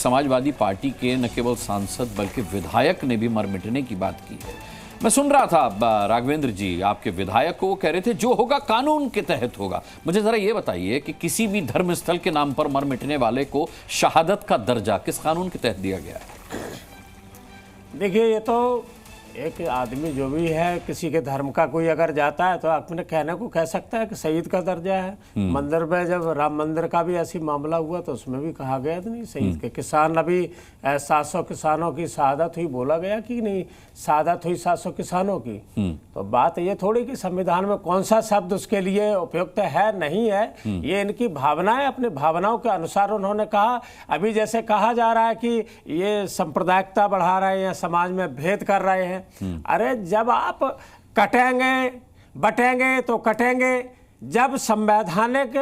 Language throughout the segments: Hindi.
समाजवादी पार्टी के न केवल सांसद बल्कि विधायक ने भी मर मिटने की बात की है। मैं सुन रहा था राघवेंद्र जी, आपके विधायक को वो कह रहे थे जो होगा कानून के तहत होगा। मुझे जरा ये बताइए कि किसी भी धर्म स्थल के नाम पर मर मिटने वाले को शहादत का दर्जा किस कानून के तहत दिया गया है? देखिए, ये तो एक आदमी जो भी है, किसी के धर्म का कोई अगर जाता है तो अपने कहने को कह सकता है कि शहीद का दर्जा है। मंदिर में जब राम मंदिर का भी ऐसी मामला हुआ तो उसमें भी कहा गया था नहीं शहीद के। किसान अभी 700 किसानों की शहादत हुई, बोला गया कि नहीं शहादत हुई 700 किसानों की। तो बात ये थोड़ी कि संविधान में कौन सा शब्द उसके लिए उपयुक्त है नहीं है, ये इनकी भावनाएं, अपने भावनाओं के अनुसार उन्होंने कहा। अभी जैसे कहा जा रहा है कि ये सांप्रदायिकता बढ़ा रहे हैं, समाज में भेद कर रहे हैं। अरे जब आप कटेंगे बटेंगे तो कटेंगे, जब संवैधानिक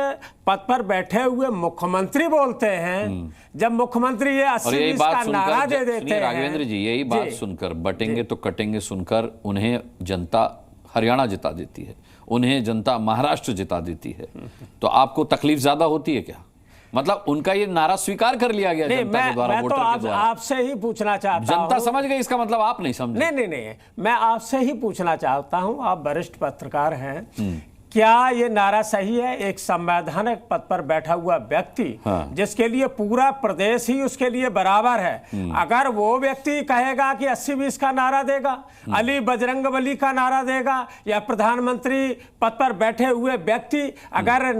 पद पर बैठे हुए मुख्यमंत्री बोलते हैं, जब मुख्यमंत्री ये 80-20 का नारा दे देते हैं। राघवेंद्र जी, यही बात सुनकर बटेंगे तो कटेंगे सुनकर उन्हें जनता हरियाणा जिता देती है, उन्हें जनता महाराष्ट्र जिता देती है, तो आपको तकलीफ ज्यादा होती है क्या? मतलब उनका ये नारा स्वीकार कर लिया गया जनता के द्वारा, वोटर के द्वारा। आपसे ही पूछना चाहता हूं, जनता समझ गई, इसका मतलब आप नहीं समझे? नहीं, मैं आपसे ही पूछना चाहता हूं, आप वरिष्ठ पत्रकार हैं, क्या ये नारा सही है? एक संवैधानिक पद पर बैठा हुआ व्यक्ति, जिसके लिए पूरा प्रदेश ही उसके लिए बराबर है, अगर वो व्यक्ति कहेगा कि 80-20 का नारा देगा, अली बजरंगबली का नारा देगा, या प्रधानमंत्री पद पर बैठे हुए व्यक्ति अगर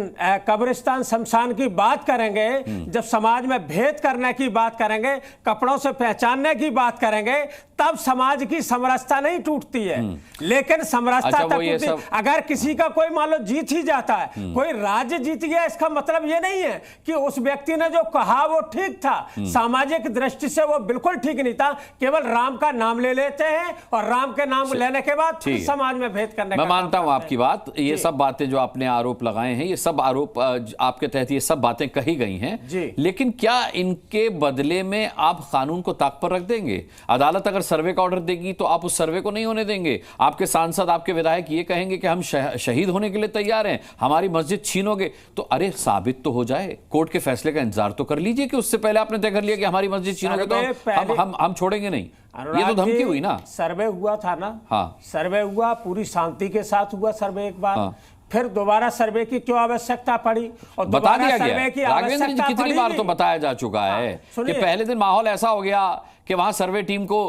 कब्रिस्तान शमशान की बात करेंगे, जब समाज में भेद करने की बात करेंगे, कपड़ों से पहचानने की बात करेंगे, तब समाज की समरसता नहीं टूटती है। लेकिन समरसता तब अगर किसी का कोई मान लो जीत ही जाता है, कोई राज्य जीत गया, इसका मतलब ये नहीं है कि उस व्यक्ति ने जो कहा वो ठीक था, सामाजिक दृष्टि से वो बिल्कुल ठीक नहीं था। केवल राम का नाम ले लेते हैं और राम के नाम लेने के बाद समाज में भेद करने का। मैं मानता हूं आपकी बात, ये सब बातें जो आपने आरोप लगाए हैं, ये सब आरोप आपके तहत ये सब बातें कही गई हैं, लेकिन क्या इनके बदले में आप कानून को ताक पर रख देंगे? अदालत अगर सर्वे का ऑर्डर देगी तो आप उस सर्वे को नहीं होने देंगे? आपके सांसद, आपके विधायक ये कहेंगे कि हम शहीद होने के लिए तैयार हैं, हमारी मस्जिद छीनोगे, तो अरे साबित तो हो जाए, कोर्ट के फैसले का इंतजार तो कर लीजिए कि उससे पहले आपने तय कर लिया कि हमारी मस्जिद छीनोगे तो हम छोड़ेंगे नहीं। ये तो धमकी हुई ना। सर्वे हुआ था ना, हाँ, सर्वे हुआ, पूरी शांति के साथ हुआ सर्वे एक बार, हाँ। फिर दोबारा सर्वे की क्यों आवश्यकता पड़ी? और बता दिया गया, राघवेंद्र जी कितनी बार तो बताया जा चुका है कि पहले दिन माहौल ऐसा हो गया कि वहां सर्वे टीम को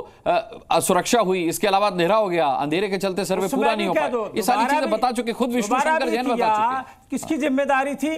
असुरक्षा हुई, इसके अलावा अंधेरा हो गया, अंधेरे के चलते सर्वे पूरा नहीं हो पाया। ये सारी चीजें बता चुके, खुद विष्णु शंकर जैन बता चुके। किसकी जिम्मेदारी थी?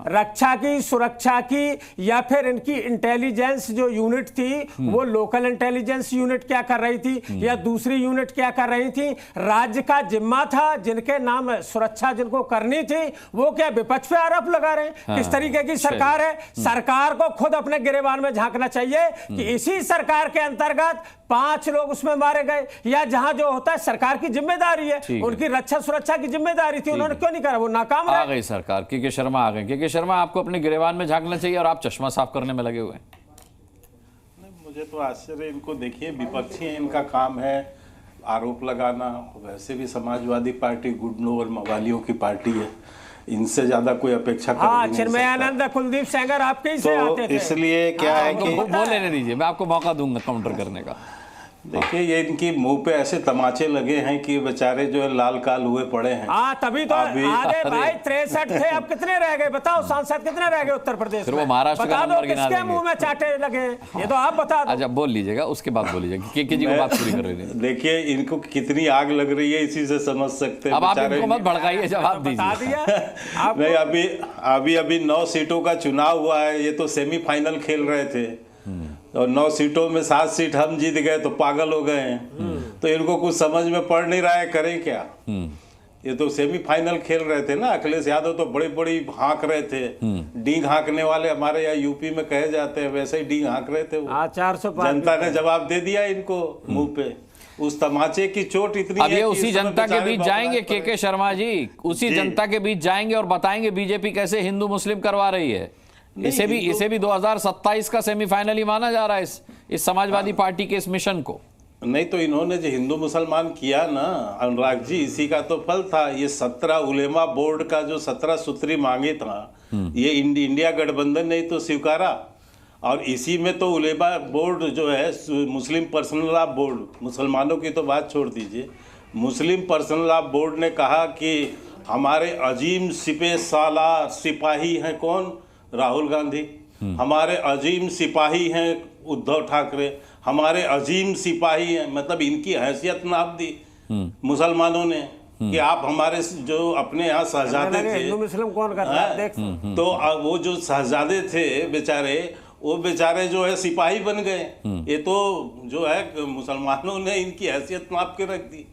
रक्षा की, सुरक्षा की, या फिर इनकी इंटेलिजेंस जो यूनिट थी वो लोकल इंटेलिजेंस यूनिट क्या कर रही थी, या दूसरी यूनिट क्या कर रही थी? राज्य का जिम्मा था, जिनके नाम सुरक्षा जिनको करनी थी, वो क्या विपक्ष पे आरोप लगा रहे हैं? किस तरीके की सरकार है? सरकार को खुद अपने गिरेबान में झांकना चाहिए कि इसी सरकार के अंतर्गत 5 लोग उसमें मारे गए, या जहां जो होता है सरकार की जिम्मेदारी है, उनकी रक्षा सुरक्षा की जिम्मेदारी थी, उन्होंने क्यों नहीं करा? वो नाकाम आ गई सरकार। के शर्मा आ गए। के शर्मा, आपको अपने गिरेबान में झांकना चाहिए और आप चश्मा साफ करने में लगे हुए हैं। मुझे तो आश्चर्य, इनको देखिए, विपक्षी है, इनका काम है आरोप लगाना। वैसे भी समाजवादी पार्टी गुंडों और मवालियों की पार्टी है, इनसे ज्यादा कोई अपेक्षा कर नहीं सकता। चिन्मयानंद, कुलदीप सेंगर आपके ही से आते थे। इसलिए क्या है कि बोल लेने दीजिए, मैं आपको मौका दूंगा काउंटर करने का। देखिए, ये इनकी मुंह पे ऐसे तमाचे लगे हैं कि बेचारे जो है लाल काल हुए पड़े हैं। तभी तो आगे भाई 63 थे, अब कितने रह गए बताओ? सांसद कितने रह गए उत्तर प्रदेश में? वो महाराष्ट्र का नंबर गिना किसके मुंह में चाटे लगे? ये तो आप बता दो। अच्छा, बोल लीजिएगा, उसके बाद बोलिएगा। के जी को बात पूरी कर रहे हैं। देखिए, इनको कितनी आग लग रही है, इसी से समझ सकते हैं। अब आप इनको मत भड़काइए, जवाब दीजिए। नहीं, अभी 9 सीटों का चुनाव हुआ है, ये तो सेमीफाइनल खेल रहे थे और 9 सीटों में 7 सीट हम जीत गए तो पागल हो गए हैं। तो इनको कुछ समझ में पड़ नहीं रहा है, करें क्या? ये तो सेमीफाइनल खेल रहे थे ना। अखिलेश यादव तो बड़ी बड़ी हाँक रहे थे, डींग हाँकने वाले हमारे यहाँ यूपी में कहे जाते हैं, वैसे ही डींग हाँक रहे थे वो। 400 जनता ने जवाब दे दिया इनको मुंह पे। उस तमाचे की चोट इतनी अब ये उसी जनता के बीच जाएंगे के शर्मा जी, उसी जनता के बीच जाएंगे और बताएंगे बीजेपी कैसे हिंदू मुस्लिम करवा रही है। इसे भी 2027 का सेमीफाइनल ही माना जा रहा है इस समाजवादी पार्टी के इस मिशन को। नहीं तो इन्होंने जो हिंदू मुसलमान किया ना अनुराग जी, इसी का तो फल था। ये 17 उलेमा बोर्ड का जो 17 सूत्री मांगे था, ये इंडिया गठबंधन ने तो स्वीकारा और इसी में तो उलेमा बोर्ड जो है, मुस्लिम पर्सनल लॉ बोर्ड, मुसलमानों की तो बात छोड़ दीजिए, मुस्लिम पर्सनल लॉ बोर्ड ने कहा कि हमारे अजीम सिपे सालार सिपाही हैं कौन? राहुल गांधी। हमारे अजीम सिपाही हैं उद्धव ठाकरे। हमारे अजीम सिपाही हैं, मतलब इनकी हैसियत नाप दी मुसलमानों ने कि आप हमारे जो अपने यहाँ शहजादे थे, हिंदू मुस्लिम कौन कर रहा है देख। तो वो जो शहजादे थे बेचारे, वो बेचारे जो है सिपाही बन गए। ये तो जो है मुसलमानों ने इनकी हैसियत नाप के रख दी।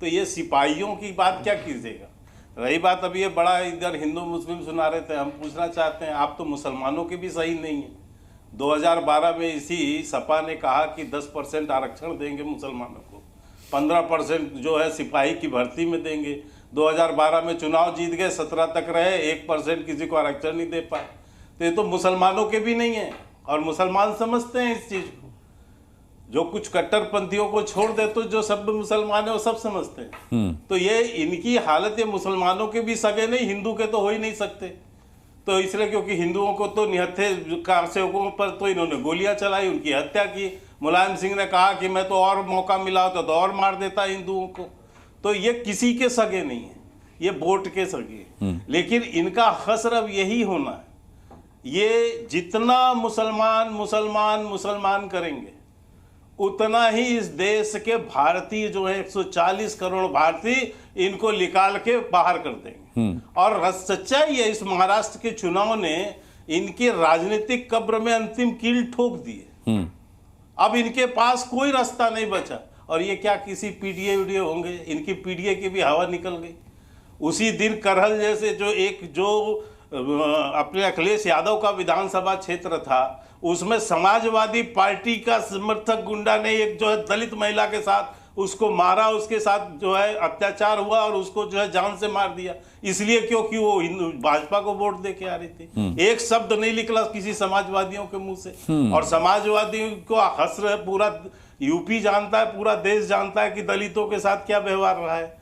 तो ये सिपाहियों की बात क्या कीजिएगा। रही बात, अभी ये बड़ा इधर हिंदू मुस्लिम सुना रहे थे, हम पूछना चाहते हैं, आप तो मुसलमानों के भी सही नहीं है। 2012 में इसी सपा ने कहा कि 10% आरक्षण देंगे मुसलमानों को, 15% जो है सिपाही की भर्ती में देंगे। 2012 में चुनाव जीत गए, 17 तक रहे, 1% किसी को आरक्षण नहीं दे पाए। तो ये तो मुसलमानों के भी नहीं है, और मुसलमान समझते हैं इस चीज़ को। जो कुछ कट्टरपंथियों को छोड़ दे तो जो सब मुसलमान है वो सब समझते हैं। तो ये इनकी हालत, ये मुसलमानों के भी सगे नहीं, हिंदू के तो हो ही नहीं सकते। तो इसलिए क्योंकि हिंदुओं को तो निहत्थे कारसेवकों पर तो इन्होंने गोलियां चलाई, उनकी हत्या की। मुलायम सिंह ने कहा कि मैं तो और मौका मिला होता तो और मार देता हिंदुओं को। तो ये किसी के सगे नहीं है, ये वोट के सगे। लेकिन इनका हसर अब यही होना है, ये जितना मुसलमान मुसलमान मुसलमान करेंगे उतना ही इस देश के भारतीय जो है 140 करोड़ भारतीय इनको निकाल के बाहर कर देंगे। और सच्चाई है, इस महाराष्ट्र के चुनाव ने इनके राजनीतिक कब्र में अंतिम कील ठोक दिए। अब इनके पास कोई रास्ता नहीं बचा। और ये क्या किसी पीडीए वीडियो होंगे? इनकी पीडीए की भी हवा निकल गई। उसी दिन करहल जैसे जो अपने अखिलेश यादव का विधानसभा क्षेत्र था, उसमें समाजवादी पार्टी का समर्थक गुंडा ने एक जो है दलित महिला के साथ उसको मारा, उसके साथ जो है अत्याचार हुआ और उसको जो है जान से मार दिया। इसलिए क्योंकि वो भाजपा को वोट दे के आ रही थी। एक शब्द नहीं निकला किसी समाजवादियों के मुंह से। और समाजवादियों को हसर है, पूरा यूपी जानता है, पूरा देश जानता है कि दलितों के साथ क्या व्यवहार रहा है।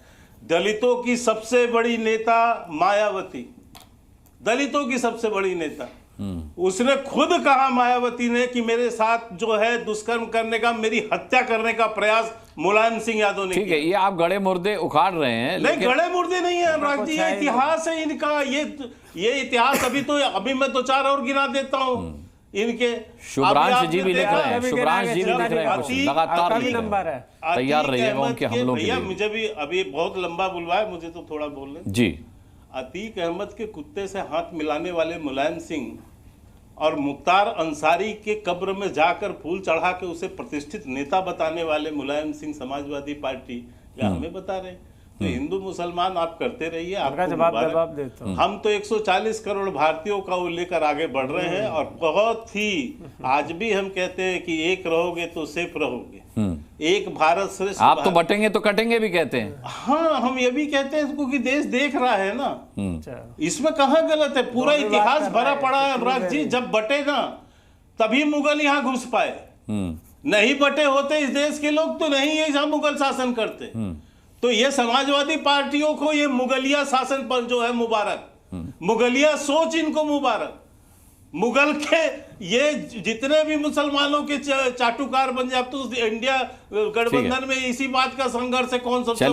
दलितों की सबसे बड़ी नेता मायावती, दलितों की सबसे बड़ी नेता, उसने खुद कहा मायावती ने कि मेरे साथ जो है दुष्कर्म करने का, मेरी हत्या करने का प्रयास मुलायम सिंह यादव ने किया। ठीक है, ये आप गड़े मुर्दे उखाड़ रहे हैं। नहीं, गड़े मुर्दे नहीं है अनुराग जी, ये इतिहास है इनका। ये इतिहास अभी मैं तो 4 और गिना देता हूँ इनके। शुभ्रांश जी भी लिख रहे हैं, शुभ्रांश जी भी लिख रहे हैं, लगातार नंबर है, तैयार रहिएगा उनके हमलों के लिए। मुझे भी अभी बहुत लंबा बुलवाया, मुझे तो थोड़ा बोलने जी। अतीक अहमद के कुत्ते से हाथ मिलाने वाले मुलायम सिंह और मुख्तार अंसारी के कब्र में जाकर फूल चढ़ा के उसे प्रतिष्ठित नेता बताने वाले मुलायम सिंह समाजवादी पार्टी क्या हमें बता रहे हैं? तो हिंदू मुसलमान आप करते रहिए, आपका जवाब देता हूं। हम तो 140 करोड़ भारतीयों का लेकर आगे बढ़ रहे हैं। और बहुत ही आज भी हम कहते हैं कि एक रहोगे तो सेफ रहोगे, एक भारत श्रेष्ठ। आप तो बटेंगे तो कटेंगे भी कहते हैं। हाँ, हम ये भी कहते हैं क्योंकि देश देख रहा है ना, इसमें कहाँ गलत है। पूरा इतिहास भरा पड़ा है अनुराग जी। जब बटे ना तभी मुगल यहाँ घुस पाए, नहीं बटे होते इस देश के लोग तो नहीं ये यहाँ मुगल शासन करते। तो ये समाजवादी पार्टियों को ये मुगलिया शासन पर जो है मुबारक, मुगलिया सोच इनको मुबारक। मुगल के ये जितने भी मुसलमानों के चाटुकार बन जाए। अब तो इंडिया गठबंधन में इसी बात का संघर्ष है, कौन सबसे